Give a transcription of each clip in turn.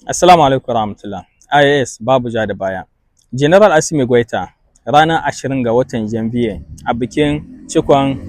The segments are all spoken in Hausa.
Assalamu alaikum rahmatullah. IAS babu ja da baya. General Assimi Goita ranar 20 ga watan Janvier a bikin cikon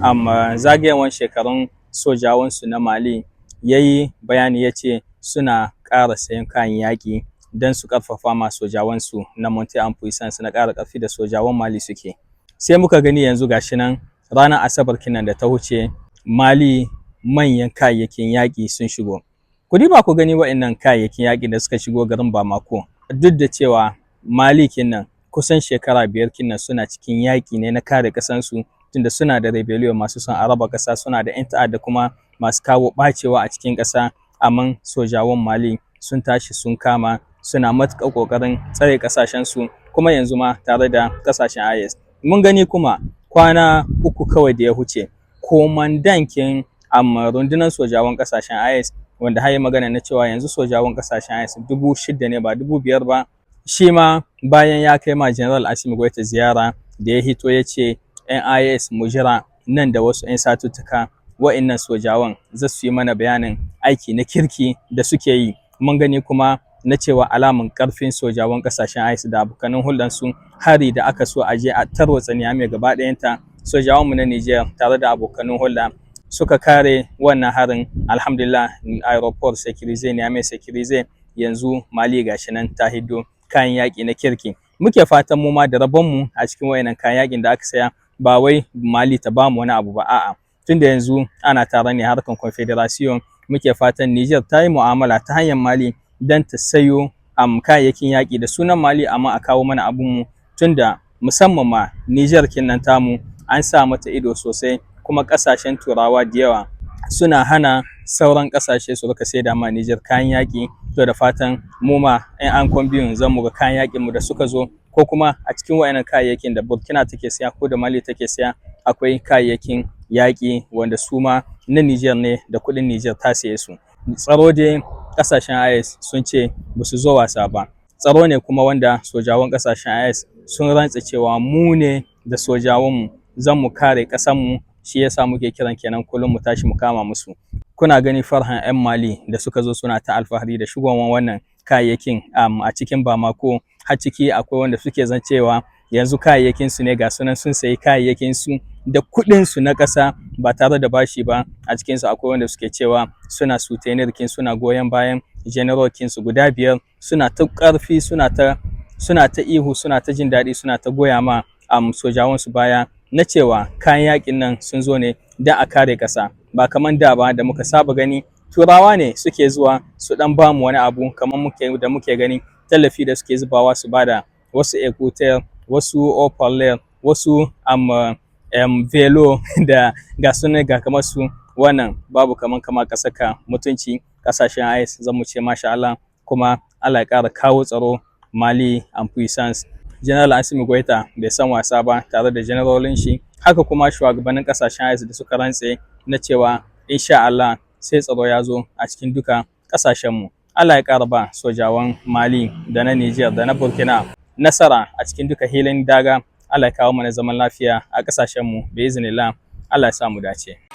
zagayewan shekarun sojawansu na Mali ya yi bayani ya ce suna ƙara sayan kayan yaƙi don su ƙarfafa ma sojawansu na Monte en Puissance na ƙara ƙarfi da sojawan Mali suke. Sai muka gani yanzu gashi nan ranar Asabar kinan da ta wuce Mali manyan kayayyakin yaƙi sun shigo. Ku diba ku gani waɗannan kayayyakin yaƙi da suka shigo garin Bamako, duk da cewa Mali kinnan kusan shekara 5 kinnan suna cikin yaƙi ne na kare ƙasansu, tunda suna da rebellion masu son a raba ƙasa, suna da 'yan ta'adda kuma masu kawo ɓacewa a cikin ƙasa, amma sojawan Mali sun tashi sun kama suna matuƙar ƙoƙarin tsare ƙasashensu kuma yanzu ma tare da ƙasashen IS. Mun gani kuma kwana 3 kawai da ya huce, komandankin rundunar sojawan ƙasashen IS wanda har yi magana na cewa yanzu sojawan ƙasashen IS 6,000 ne ba 5,000 ba, shi ma bayan ya kai ma General Assimi Goita ziyara da ya hito ya ce 'yan IS mu jira nan da wasu 'yan satuttuka wa'innan sojawan za su yi mana bayanin aiki na kirki da suke yi. Mun gani kuma na cewa alamun ƙarfin sojawan ƙasashen IS da abokanan hulɗansu hari da aka so a je a tarwatsa Niamey gaba ɗayanta, sojawanmu na Niger tare da abokanan hulɗa suka kare wannan harin. Alhamdulillah, aeroport securize, Niamey securize, yanzu Mali gashi nan ta hiddo kayan yaƙi na kirki. Muke fatan mu ma da rabonmu a cikin wayannan kayan yaƙin da aka saya, ba wai Mali ta bamu wani abu ba, a'a, tunda yanzu ana tare ne harkan confederation, muke fatan Niger ta yi mu'amala ta hanyar Mali don ta sayo kayayyakin yaƙi da sunan Mali, amma a kawo mana abunmu, tunda musamman ma Niger kinnan tamu an sa mata ido sosai, kuma ƙasashen turawa da yawa suna hana sauran ƙasashe su rika saida ma Niger kayan yaƙi. To da fatan mu ma in an biyun zan mu ga kayan yaƙinmu da suka zo, ko kuma a cikin wayannan kayayyakin da Burkina take siya ko da Mali take siya akwai kayayyakin yaƙi wanda su ma na Niger ne da kuɗin Niger ta siye su. Tsaro dai ƙasashen IS sun ce ba su zo wasa ba. Tsaro ne kuma wanda sojawan ƙasashen IS sun rantse cewa mu ne da sojawanmu zan mu kare ƙasanmu, shi yasa muke kiran kenan kullum mu tashi mu kama musu. Kuna gani farhan 'yan Mali da suka zo suna ta alfahari da shigowan wannan kayayyakin a cikin Bamako, har ciki akwai wanda suke zan cewa yanzu kayayyakin su ne ga sunan sun sayi kayayyakin su da kuɗin su na ƙasa ba tare da bashi ba. A cikin su akwai wanda suke cewa suna sutenirkin, suna goyon bayan general kin su guda 5, suna ta ƙarfi, suna ta ihu, suna ta jin daɗi, suna ta goya ma sojawan su baya na cewa kayan yaƙin nan sun zo ne don a kare ƙasa, ba kamar da ba da muka saba gani turawa ne suke zuwa su dan bamu wani abu kamar muke gani tallafi da suke zubawa su bada wasu ekutel, wasu opalel, wasu velo da ga sunan ga kamar su. Wannan babu kamar kasaka mutunci ƙasashen IS, zan mu ce masha Allah, kuma Allah ya ƙara kawo tsaro Mali en Puissance. General Assimi Goita bai san wasa ba tare da generalin shi, haka kuma shugabannin ƙasashen IS da suka rantse na cewa insha Allah sai tsaro ya zo a cikin duka ƙasashenmu. Allah ya ƙara ba sojawan Mali da na Niger da na Burkina nasara a cikin duka hilin daga. Allah ya kawo mana zaman lafiya a ƙasashenmu, bi iznillah. Allah ya sa mu dace.